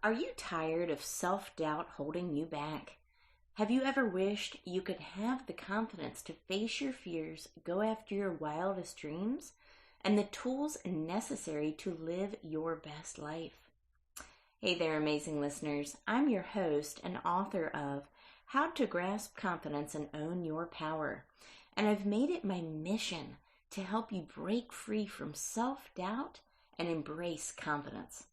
Are you tired of self-doubt holding you back? Have you ever wished you could have the confidence to face your fears, go after your wildest dreams, and the tools necessary to live your best life? Hey there, amazing listeners. I'm your host and author of How to Grasp Confidence and Own Your Power. And I've made it my mission to help you break free from self-doubt and embrace confidence.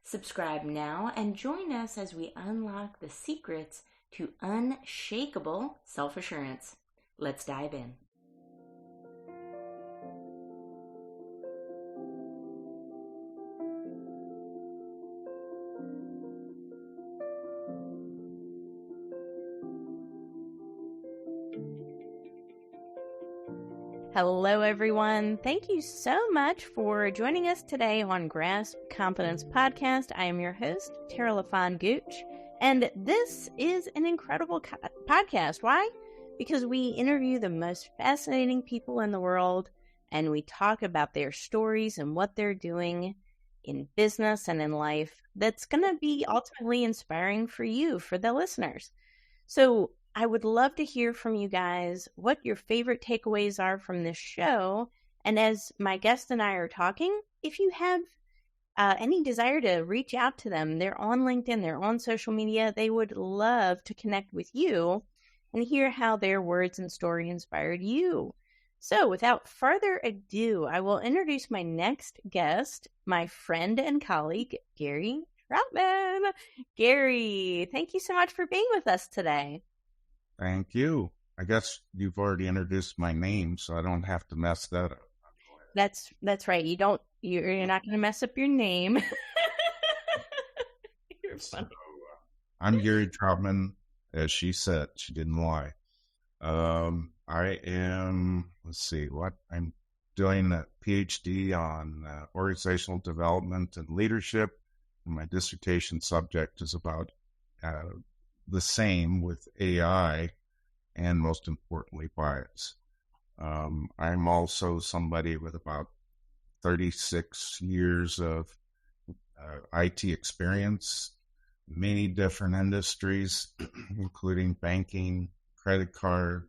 Subscribe now and join us as we unlock the secrets to unshakable self-assurance. Let's dive in. Hello, everyone. Thank you so much for joining us today on Grasp Confidence Podcast. I am your host, Tara LaFawn Gooch, and this is an incredible podcast. Why? Because we interview the most fascinating people in the world, and we talk about their stories and what they're doing in business and in life that's going to be ultimately inspiring for you, for the listeners. So I would love to hear from you guys what your favorite takeaways are from this show. And as my guest and I are talking, if you have any desire to reach out to them, they're on LinkedIn, they're on social media, they would love to connect with you and hear how their words and story inspired you. So without further ado, I will introduce my next guest, my friend and colleague, Gary Trautmann. Gary, thank you so much for being with us today. Thank you. I guess you've already introduced my name, so I don't have to mess that up. That's right. You're not going to mess up your name. You're funny. I'm Gary Trautmann, as she said. She didn't lie. I am, I'm doing a Ph.D. on organizational development and leadership. And my dissertation subject is about the same with AI and, most importantly, bias. I'm also somebody with about 36 years of IT experience, many different industries, including banking, credit card,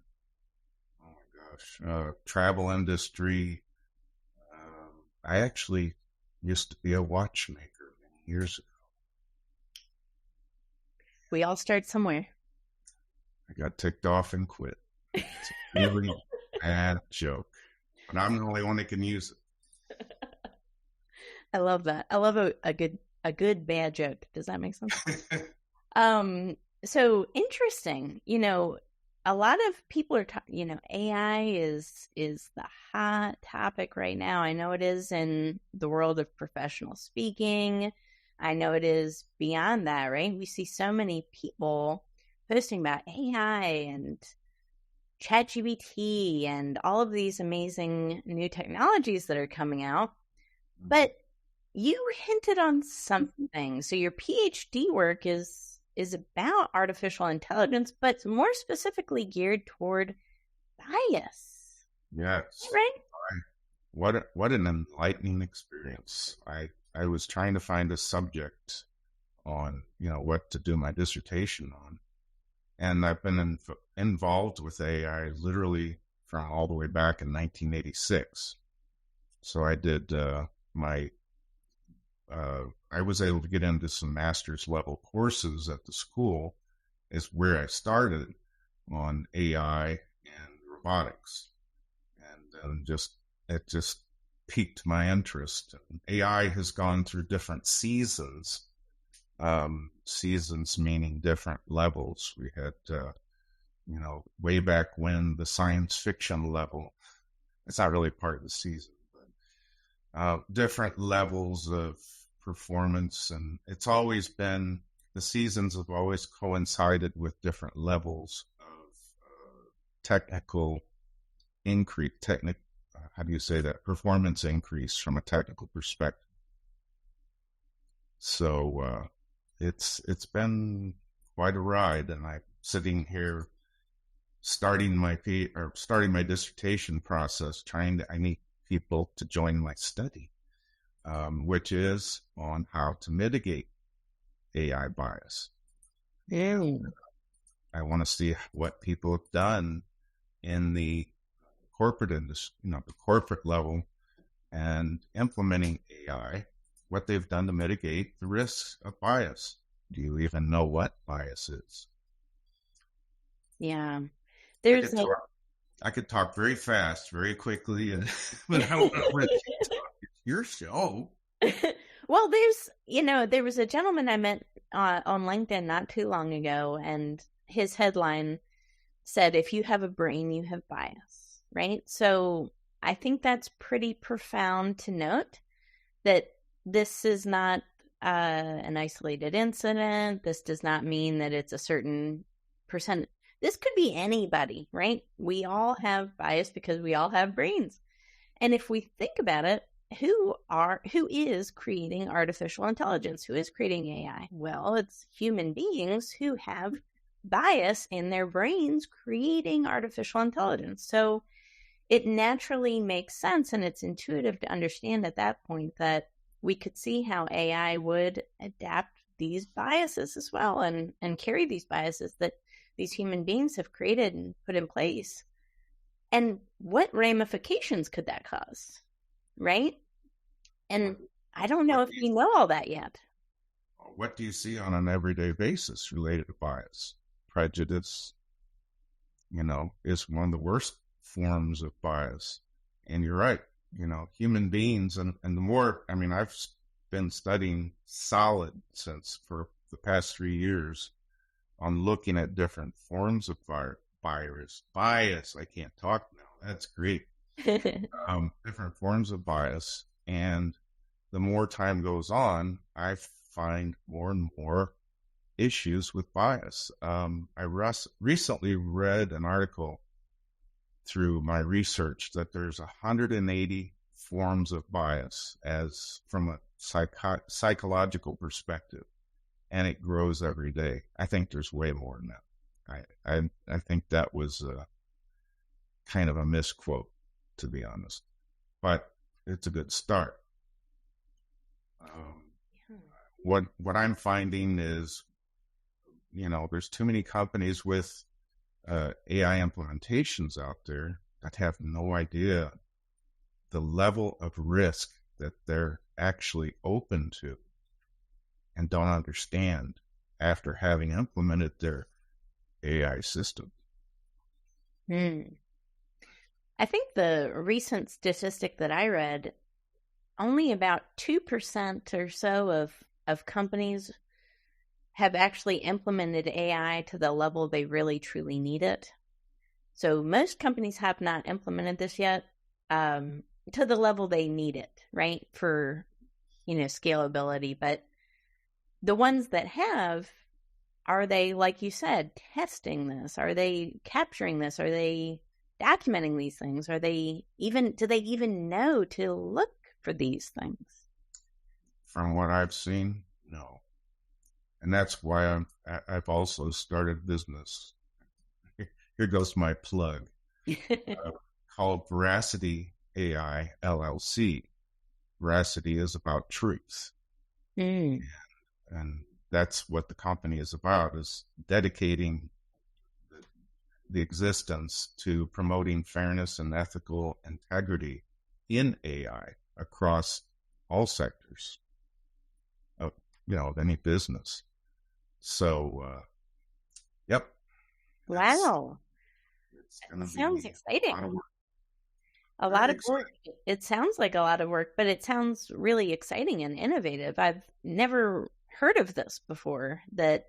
travel industry. I actually used to be a watchmaker many years ago. We all start somewhere. I got ticked off and quit. It's a really bad joke, but I'm the only one that can use it. I love that. I love a good bad joke. Does that make sense? So interesting. A lot of people are AI is the hot topic right now. I know it is in the world of professional speaking. I know it is beyond that, right? We see so many people posting about AI and ChatGPT and all of these amazing new technologies that are coming out. But you hinted on something. So your PhD work is about artificial intelligence, but more specifically geared toward bias. Yes. Right? What an enlightening experience. I was trying to find a subject on, what to do my dissertation on. And I've been involved with AI literally from all the way back in 1986. So I did I was able to get into some master's level courses at the school, is where I started on AI and robotics. And it just piqued my interest. AI has gone through different seasons, seasons meaning different levels. We had, way back when the science fiction level, it's not really part of the season, but different levels of performance. And it's always been, the seasons have always coincided with different levels of technical increase, performance increase from a technical perspective. So it's been quite a ride, and I'm sitting here starting my dissertation process, I need people to join my study, which is on how to mitigate AI bias. Mm. I want to see what people have done in the corporate industry, the corporate level, and implementing AI, what they've done to mitigate the risks of bias. Do you even know what bias is? Yeah. I could talk very fast, very quickly, but I want to let you talk. It's your show. Well, there was a gentleman I met on LinkedIn not too long ago, and his headline said, "If you have a brain, you have bias," right? So I think that's pretty profound to note that this is not an isolated incident. This does not mean that it's a certain percent. This could be anybody, right? We all have bias because we all have brains. And if we think about it, who is creating artificial intelligence? Who is creating AI? Well, it's human beings who have bias in their brains creating artificial intelligence. So it naturally makes sense, and it's intuitive to understand at that point that we could see how AI would adapt these biases as well, and carry these biases that these human beings have created and put in place. And what ramifications could that cause? Right? And I don't know if we know all that yet. What do you see on an everyday basis related to bias? Prejudice, is one of the worst forms of bias. And you're right, human beings, and the more, I've been studying solid since for the past 3 years on looking at different forms of bias. I can't talk now. That's great. Different forms of bias. And the more time goes on, I find more and more issues with bias. I recently read an article through my research that there's 180 forms of bias as from a psychological perspective, and it grows every day. I think there's way more than that. I think that was kind of a misquote, to be honest, but it's a good start. What I'm finding is, there's too many companies with AI implementations out there that have no idea the level of risk that they're actually open to and don't understand after having implemented their AI system. I think the recent statistic that I read, only about 2% or so of companies have actually implemented AI to the level they really truly need it. So most companies have not implemented this yet to the level they need it, right? For, scalability. But the ones that have, are they, like you said, testing this? Are they capturing this? Are they documenting these things? Do they even know to look for these things? From what I've seen, no. And that's why I've also started business. Here goes my plug. Called Veracity AI LLC. Veracity is about truth. And that's what the company is about, is dedicating the existence to promoting fairness and ethical integrity in AI across all sectors of any business. So, yep. Wow. It sounds exciting. A lot of work. It sounds like a lot of work, but it sounds really exciting and innovative. I've never heard of this before, that,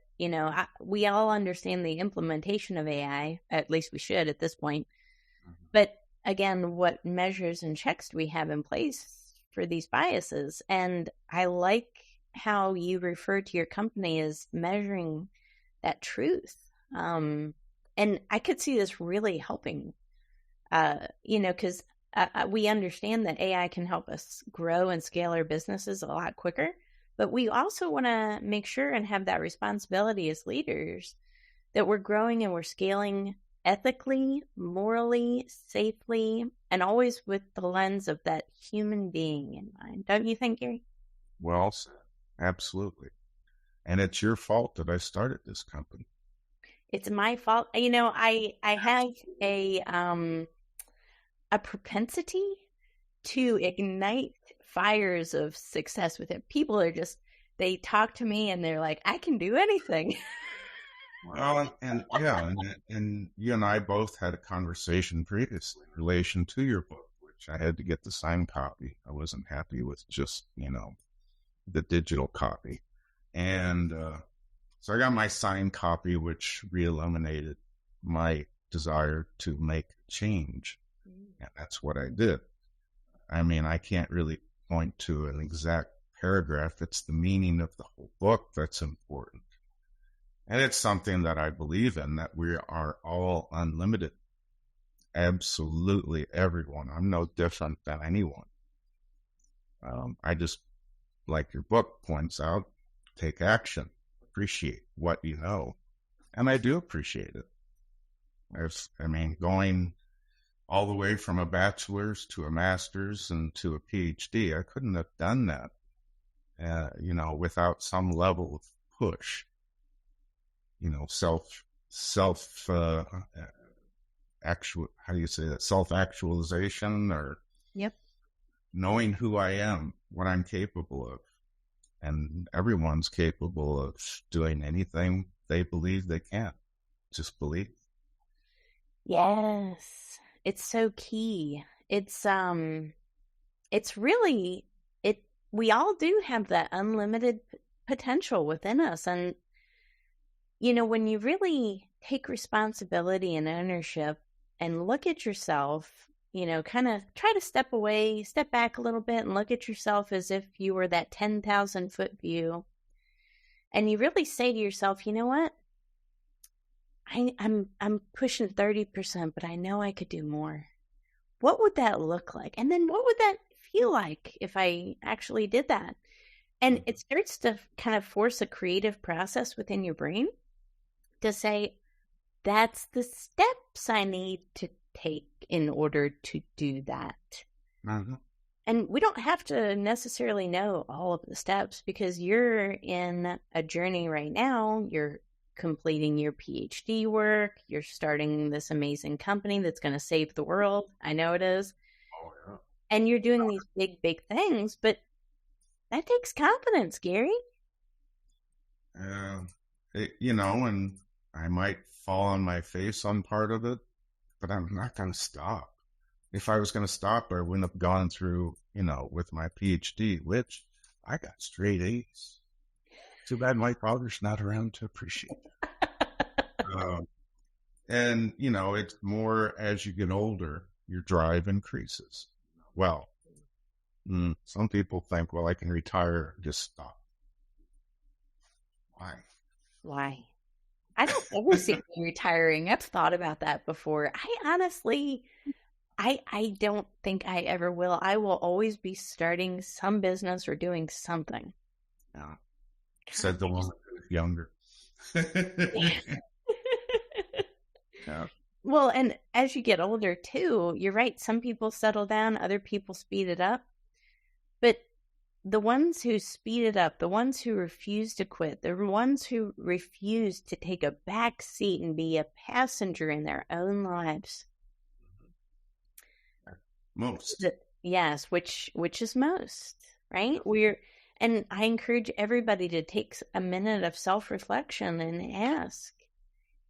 we all understand the implementation of AI, at least we should at this point. But again, what measures and checks do we have in place for these biases? And I like how you refer to your company as measuring that truth. And I could see this really helping, because we understand that AI can help us grow and scale our businesses a lot quicker, but we also want to make sure and have that responsibility as leaders that we're growing and we're scaling ethically, morally, safely, and always with the lens of that human being in mind. Don't you think, Gary? Well, absolutely. And it's your fault that I started this company. It's my fault. I have a propensity to ignite fires of success with it. People are just, they talk to me and they're like, I can do anything. Well, and yeah, and you and I both had a conversation previously in relation to your book, which I had to get the signed copy. I wasn't happy with just, the digital copy. And so I got my signed copy, which re-eliminated my desire to make change. And that's what I did. I mean, I can't really point to an exact paragraph. It's the meaning of the whole book that's important. And it's something that I believe in, that we are all unlimited. Absolutely everyone. I'm no different than anyone. I just, like your book points out, take action, appreciate what you know. And I do appreciate it. Going all the way from a bachelor's to a master's and to a Ph.D., I couldn't have done that, without some level of push. Self-actualization, or Yep. knowing who I am, what I'm capable of. And everyone's capable of doing anything they believe they can. Just believe. Yes. It's so key. It's really, we all do have that unlimited potential within us. And, when you really take responsibility and ownership and look at yourself, kind of try to step back a little bit and look at yourself as if you were that 10,000 foot view. And you really say to yourself, you know what? I'm pushing 30%, but I know I could do more. What would that look like? And then what would that feel like if I actually did that? And it starts to kind of force a creative process within your brain to say, that's the steps I need to take in order to do that. Mm-hmm. And we don't have to necessarily know all of the steps, because you're in a journey right now. You're completing your PhD work. You're starting this amazing company that's going to save the world. I know it is. Oh, yeah. And you're doing these big, big things, but that takes confidence, Gary. And I might fall on my face on part of it, but I'm not going to stop. If I was going to stop, I wouldn't have gone through, with my PhD, which I got straight A's. Too bad my father's not around to appreciate it. And, it's more as you get older, your drive increases. Well, some people think, well, I can retire, just stop. Why? I don't ever see me retiring. I've thought about that before. I honestly, I don't think I ever will. I will always be starting some business or doing something. Yeah. Said the one who's younger. Yeah. Well, and as you get older too, you're right. Some people settle down, other people speed it up. But the ones who speed it up, the ones who refuse to quit, the ones who refuse to take a back seat and be a passenger in their own lives. Most. Yes, which is most, right? And I encourage everybody to take a minute of self-reflection and ask,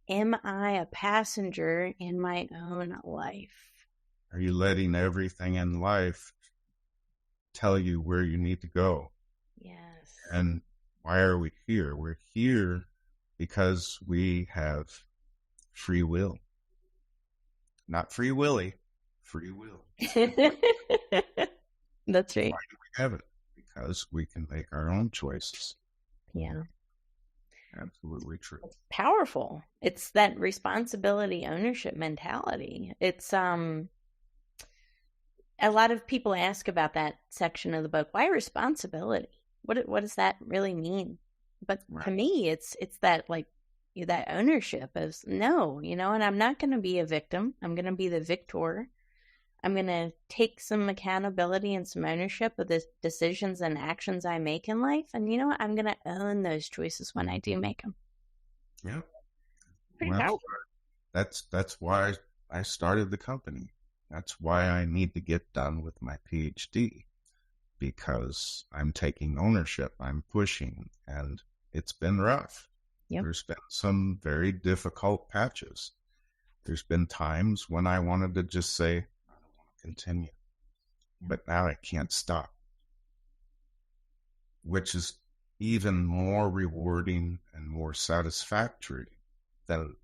am I a passenger in my own life? Are you letting everything in life tell you where you need to go? Yes. And why are we here? We're here because we have free will. Not free willy, free will. That's right. Why do we have it? Because we can make our own choices. Yeah. Absolutely true. It's powerful. It's that responsibility ownership mentality. It's a lot of people ask about that section of the book. Why responsibility? What does that really mean? But right. To me, it's that that ownership of no, and I'm not going to be a victim. I'm going to be the victor. I'm going to take some accountability and some ownership of the decisions and actions I make in life. And you know what? I'm going to own those choices when I do make them. Yeah. Pretty Well, powerful. that's why I started the company. That's why I need to get done with my Ph.D. because I'm taking ownership. I'm pushing, and it's been rough. Yep. There's been some very difficult patches. There's been times when I wanted to just say, I don't want to continue. But now I can't stop, which is even more rewarding and more satisfactory than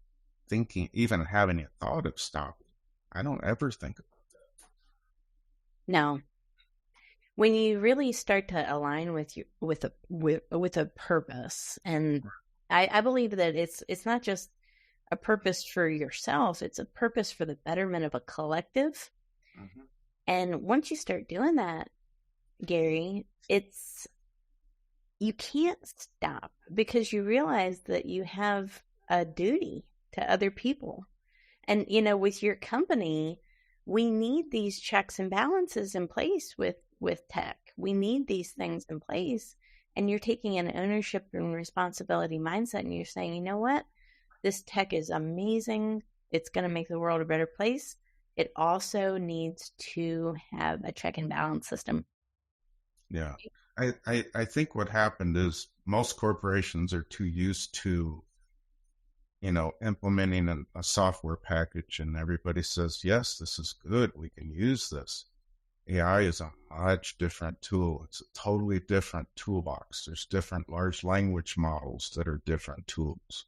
thinking, even having a thought of stopping. I don't ever think about that. No. When you really start to align with a purpose, and I believe that it's not just a purpose for yourself, it's a purpose for the betterment of a collective. Mm-hmm. And once you start doing that, Gary, you can't stop because you realize that you have a duty to other people. And, you know, with your company, we need these checks and balances in place with tech. We need these things in place. And you're taking an ownership and responsibility mindset and you're saying, you know what? This tech is amazing. It's going to make the world a better place. It also needs to have a check and balance system. Yeah. I think what happened is most corporations are too used to, implementing a software package, and everybody says, yes, this is good. We can use this. AI is a much different tool. It's a totally different toolbox. There's different large language models that are different tools.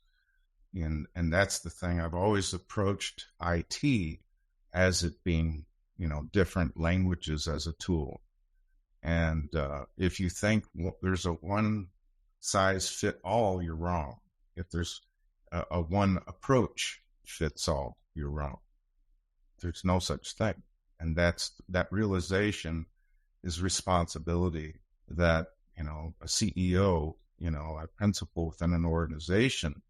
And that's the thing. I've always approached IT as it being, different languages as a tool. And if you think there's a one size fit all, you're wrong. If there's a one approach fits all, you're wrong. There's no such thing. And that realization is responsibility that, a CEO, a principal within an organization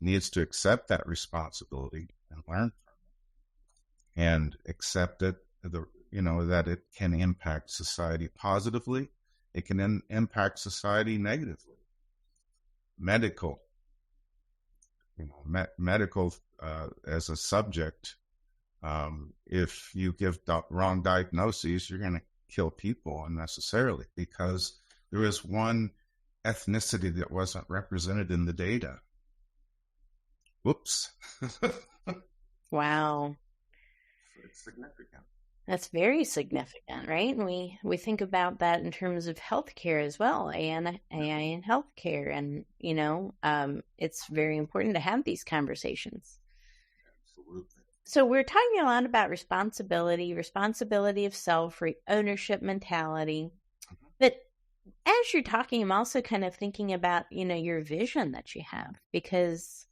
needs to accept that responsibility and learn from it and accept it, that it can impact society positively. It can impact society negatively. Medical, medical as a subject, if you give wrong diagnoses, you're going to kill people unnecessarily because there is one ethnicity that wasn't represented in the data. Whoops. Wow. It's significant. That's very significant, right? And we think about that in terms of healthcare as well, AI in healthcare. And, it's very important to have these conversations. Absolutely. So we're talking a lot about responsibility of self, ownership mentality. Mm-hmm. But as you're talking, I'm also kind of thinking about, your vision that you have, because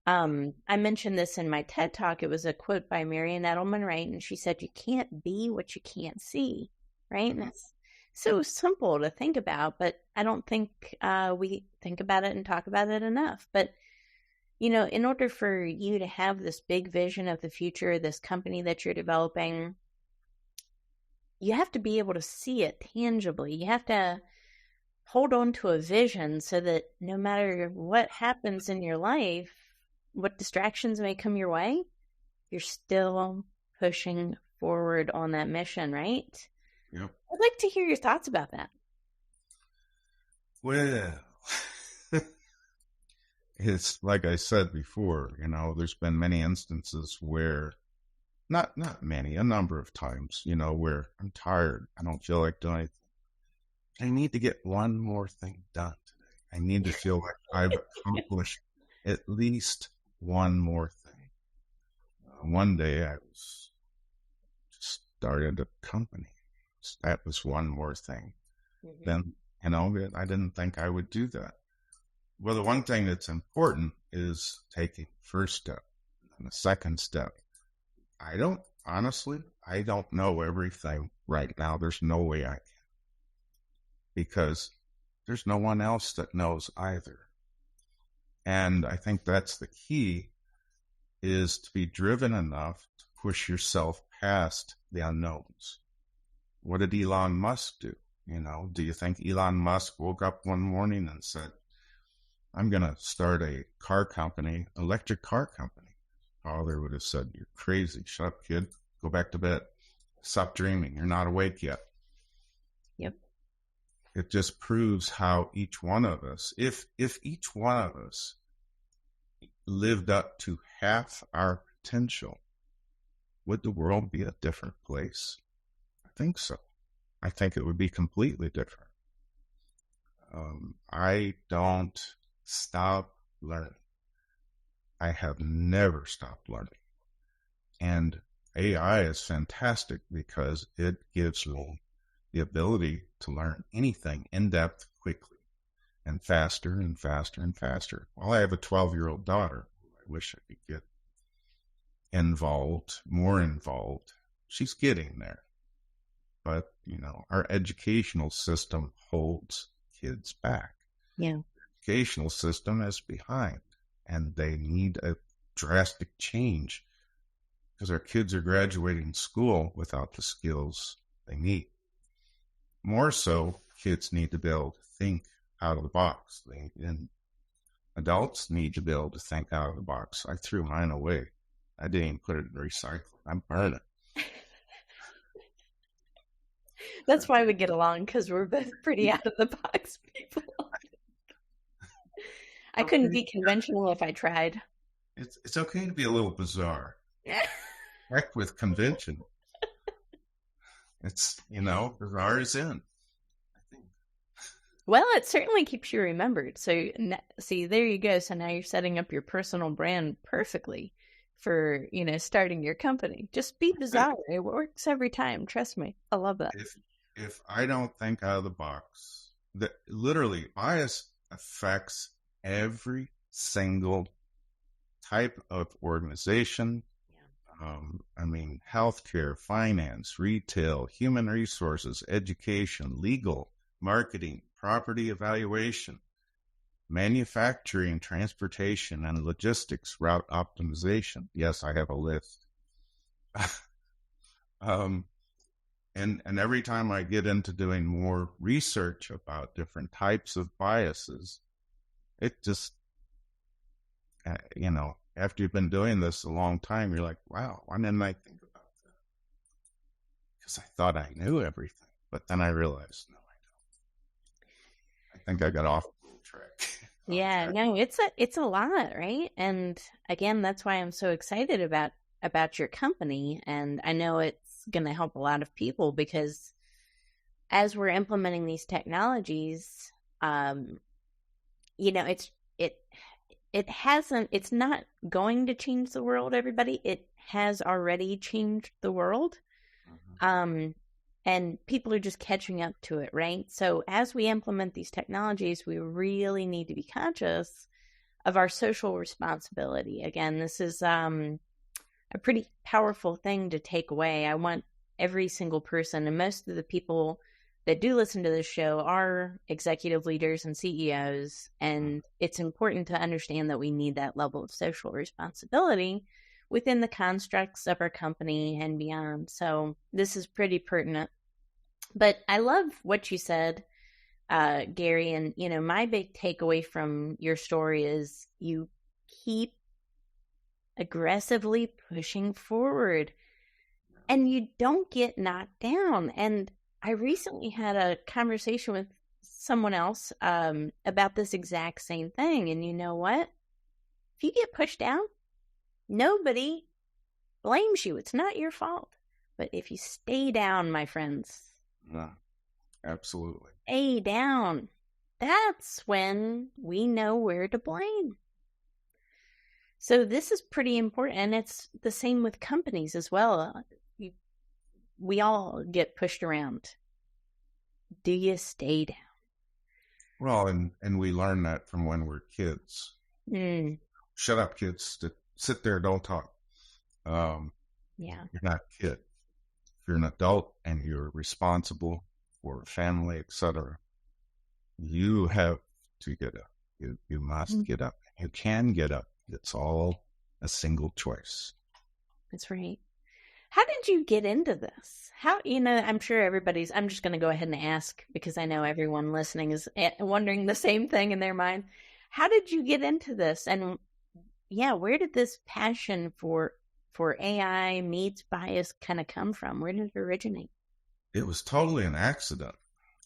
I mentioned this in my TED Talk. It was a quote by Marian Edelman Wright, and she said, you can't be what you can't see, right? And it's so simple to think about, but I don't think we think about it and talk about it enough. But, in order for you to have this big vision of the future, this company that you're developing, you have to be able to see it tangibly. You have to hold on to a vision so that no matter what happens in your life, what distractions may come your way, you're still pushing forward on that mission, right? Yep. I'd like to hear your thoughts about that. Well, it's like I said before, there's been many instances where, not many, a number of times, where I'm tired. I don't feel like doing anything. I need to get one more thing done today. I need to feel like I've accomplished at least one more thing. One day I started a company. That was one more thing. Mm-hmm. Then, I didn't think I would do that. Well, the one thing that's important is taking the first step and the second step. I don't know everything right now. There's no way I can. Because there's no one else that knows either. And I think that's the key, is to be driven enough to push yourself past the unknowns. What did Elon Musk do? Do you think Elon Musk woke up one morning and said, I'm going to start a car company, electric car company? Father would have said, you're crazy. Shut up, kid. Go back to bed. Stop dreaming. You're not awake yet. Yep. It just proves how each one of us, if each one of us lived up to half our potential, would the world be a different place? I think so. I think it would be completely different. I don't stop learning. I have never stopped learning. And AI is fantastic because it gives me the ability to learn anything in depth quickly and faster and faster and faster. Well, I have a 12-year-old daughter. I wish I could get more involved. She's getting there. But, our educational system holds kids back. Yeah. The educational system is behind, and they need a drastic change because our kids are graduating school without the skills they need. More so, kids need to be able to think out of the box. And adults need to be able to think out of the box. I threw mine away. I didn't even put it in recycling. I'm burning it. That's why we get along, because we're both pretty out of the box people. I couldn't be conventional if I tried. It's okay to be a little bizarre. Heck with convention. It's, bizarre is in. I think. Well, it certainly keeps you remembered. So, see, there you go. So now you're setting up your personal brand perfectly for, starting your company. Just be bizarre. It works every time. Trust me. I love that. If I don't think out of the box, that literally bias affects every single type of organization. Healthcare, finance, retail, human resources, education, legal, marketing, property evaluation, manufacturing, transportation, and logistics, route optimization. Yes, I have a list. And every time I get into doing more research about different types of biases, it just, after you've been doing this a long time, you're like, wow, why didn't I think about that? Because I thought I knew everything. But then I realized, no, I don't. I think I got off track. Yeah, no, it's a lot, right? And again, that's why I'm so excited about your company. And I know it's going to help a lot of people, because as we're implementing these technologies, it's not going to change the world, everybody. It has already changed the world. And people are just catching up to it, right? So as we implement these technologies, we really need to be conscious of our social responsibility. Again, this is a pretty powerful thing to take away. I want every single person, and most of the people that do listen to this show are executive leaders and CEOs, and it's important to understand that we need that level of social responsibility within the constructs of our company and beyond. So this is pretty pertinent. But I love what you said, Gary, and my big takeaway from your story is you keep aggressively pushing forward and you don't get knocked down. And I recently had a conversation with someone else about this exact same thing. And you know what? If you get pushed down, nobody blames you. It's not your fault. But if you stay down, my friends. Yeah, absolutely. Stay down. That's when we know where to blame. So this is pretty important. And it's the same with companies as well. We all get pushed around. Do you stay down? Well, and we learn that from when we're kids. Shut up, kids. Sit there, don't talk. Yeah. You're not a kid. If you're an adult and you're responsible for a family, etc., you have to get up. You must get up. You can get up. It's all a single choice. That's right. How did you get into this? How, I'm sure I'm just going to go ahead and ask because I know everyone listening is wondering the same thing in their mind. How did you get into this? And yeah, where did this passion for AI meets bias kind of come from? Where did it originate? It was totally an accident.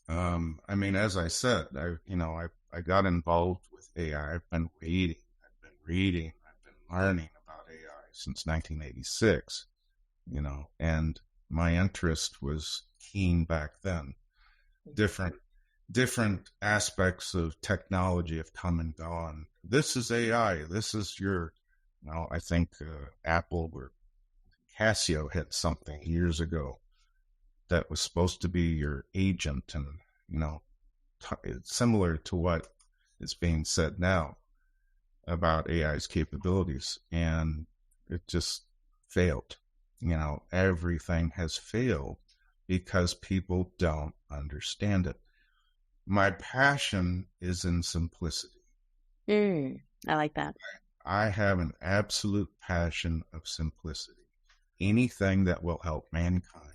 I mean, as I said, I got involved with AI. I've been reading, I've been learning about AI since 1986, and my interest was keen back then. Different aspects of technology have come and gone. This is AI. This is I think Apple or Casio had something years ago that was supposed to be your agent, and similar to what is being said now about AI's capabilities, and it just failed. Everything has failed because people don't understand it. My passion is in simplicity. I like that. I have an absolute passion of simplicity. Anything that will help mankind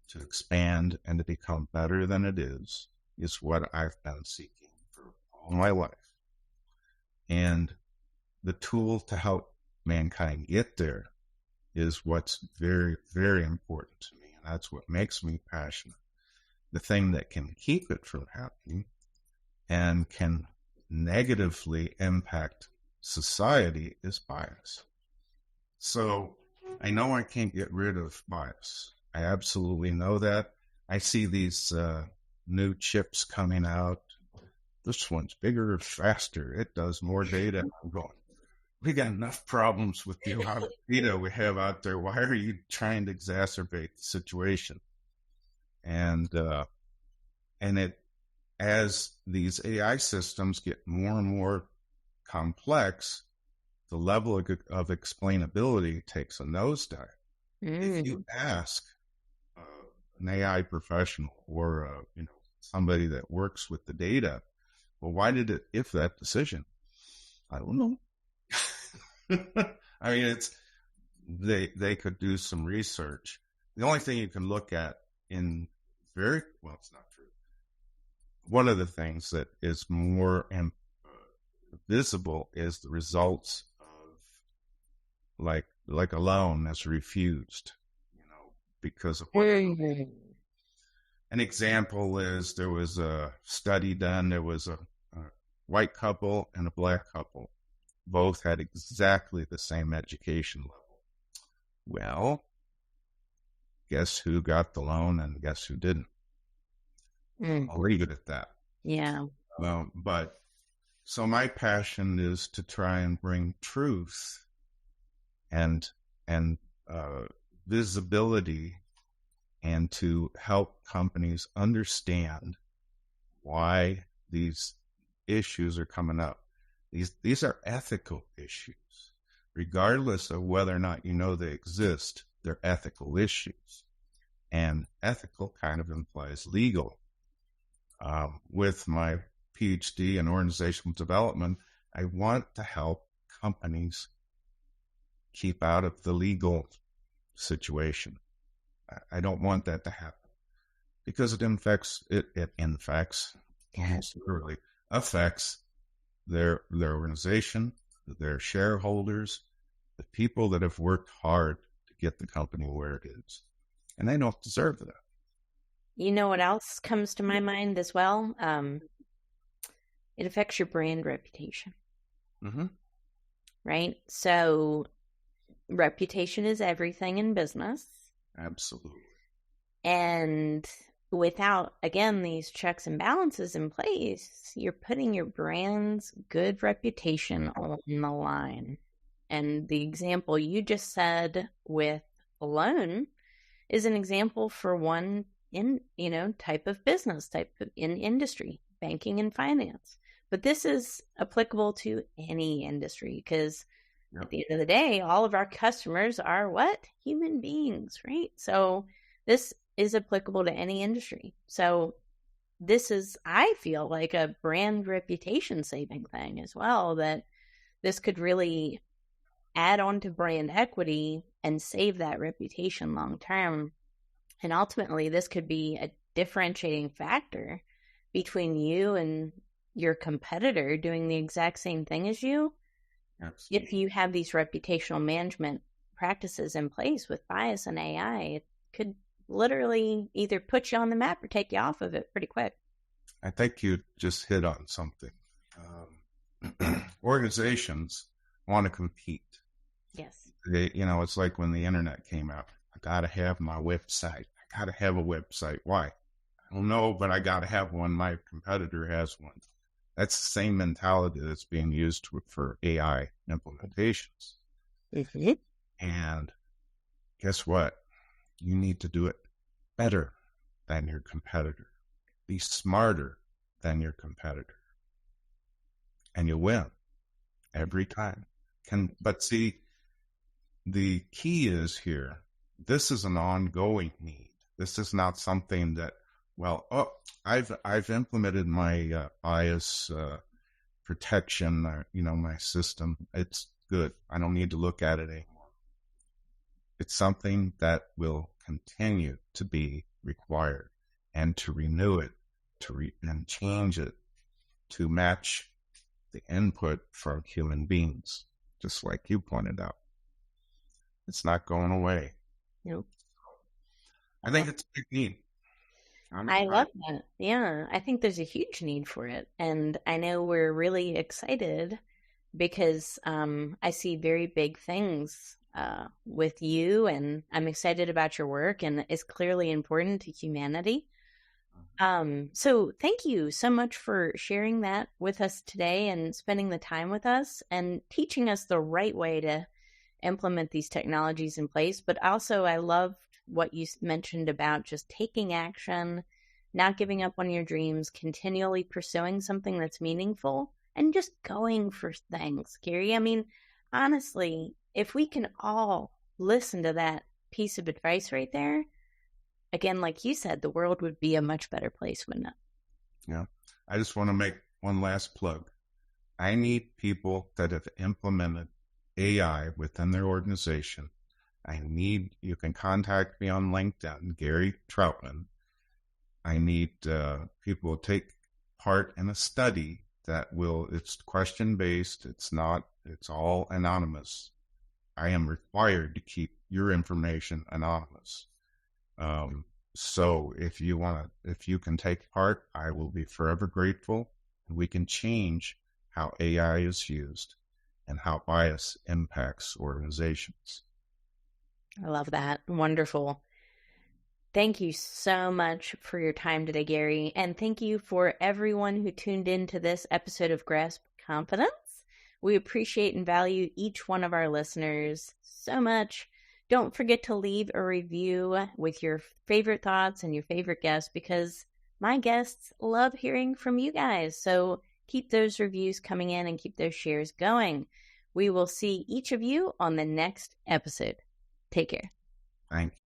to expand and to become better than it is what I've been seeking for all my life. And the tool to help mankind get there is what's very, very important to me. And that's what makes me passionate. The thing that can keep it from happening and can negatively impact society is bias. So I know I can't get rid of bias. I absolutely know that. I see these new chips coming out. This one's bigger, faster. It does more data. I'm going, we got enough problems with the amount of data we have out there. Why are you trying to exacerbate the situation? And as these AI systems get more and more complex, the level of explainability takes a nosedive. If you ask an AI professional or somebody that works with the data, well, why did it if that decision? I don't know. I mean, they could do some research. The only thing you can look at it's not true. One of the things that is more visible is the results of like a loan that's refused, because of what. An example is there was a study done. There was a white couple and a black couple. Both had exactly the same education level. Well, guess who got the loan and guess who didn't? I'll leave it at that. Yeah. But so my passion is to try and bring truth and visibility, and to help companies understand why these issues are coming up. These are ethical issues. Regardless of whether or not they exist, they're ethical issues. And ethical kind of implies legal. With my Ph.D. in organizational development, I want to help companies keep out of the legal situation. I don't want that to happen because it affects their organization, their shareholders, the people that have worked hard to get the company where it is, and they don't deserve that. You know what else comes to my mind as well? It affects your brand reputation. Mm-hmm. Right? So reputation is everything in business. Absolutely. And without, again, these checks and balances in place, you're putting your brand's good reputation on the line. And the example you just said with a loan is an example for one type of business, in industry, banking and finance. But this is applicable to any industry because at the end of the day, all of our customers are what? Human beings, right? So this is applicable to any industry. So this is, I feel like, a brand reputation saving thing as well, that this could really add on to brand equity and save that reputation long term. And ultimately, this could be a differentiating factor between you and your competitor doing the exact same thing as you. Absolutely. If you have these reputational management practices in place with bias and AI, it could literally either put you on the map or take you off of it pretty quick. I think you just hit on something. Organizations want to compete. Yes. It's like when the internet came out. I got to have my website. I got to have a website. Why? I don't know, but I got to have one. My competitor has one. That's the same mentality that's being used for AI implementations. Mm-hmm. And guess what? You need to do it better than your competitor. Be smarter than your competitor. And you win every time. But see, the key is here, this is an ongoing need. This is not something that, I've implemented my bias protection, my system. It's good. I don't need to look at it anymore. It's something that will continue to be required, and to renew it, and change it to match the input from human beings, just like you pointed out. It's not going away. Nope. I think it's a big need. I love that. Yeah, I think there's a huge need for it. And I know we're really excited because I see very big things with you, and I'm excited about your work, and it's clearly important to humanity. So thank you so much for sharing that with us today and spending the time with us and teaching us the right way to implement these technologies in place. But also, I loved what you mentioned about just taking action, not giving up on your dreams, continually pursuing something that's meaningful, and just going for things, Gary. I mean, honestly, if we can all listen to that piece of advice right there, again, like you said, the world would be a much better place, wouldn't it? Yeah. I just want to make one last plug. I need people that have implemented AI within their organization. You can contact me on LinkedIn, Gary Trautmann. I need people to take part in a study it's question-based. It's all anonymous. I am required to keep your information anonymous. So if you can take part, I will be forever grateful. We can change how AI is used and how bias impacts organizations. I love that. Wonderful. Thank you so much for your time today, Gary. And thank you for everyone who tuned in to this episode of Grasp Confidence. We appreciate and value each one of our listeners so much. Don't forget to leave a review with your favorite thoughts and your favorite guests, because my guests love hearing from you guys. So keep those reviews coming in and keep those shares going. We will see each of you on the next episode. Take care. Thank you.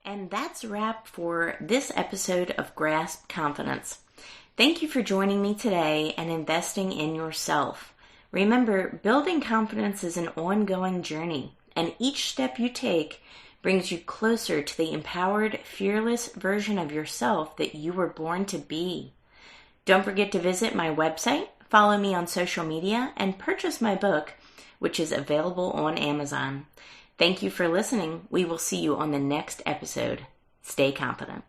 And that's a wrap for this episode of Grasp Confidence. Thank you for joining me today and investing in yourself. Remember, building confidence is an ongoing journey, and each step you take brings you closer to the empowered, fearless version of yourself that you were born to be. Don't forget to visit my website, follow me on social media, and purchase my book, which is available on Amazon. Thank you for listening. We will see you on the next episode. Stay confident.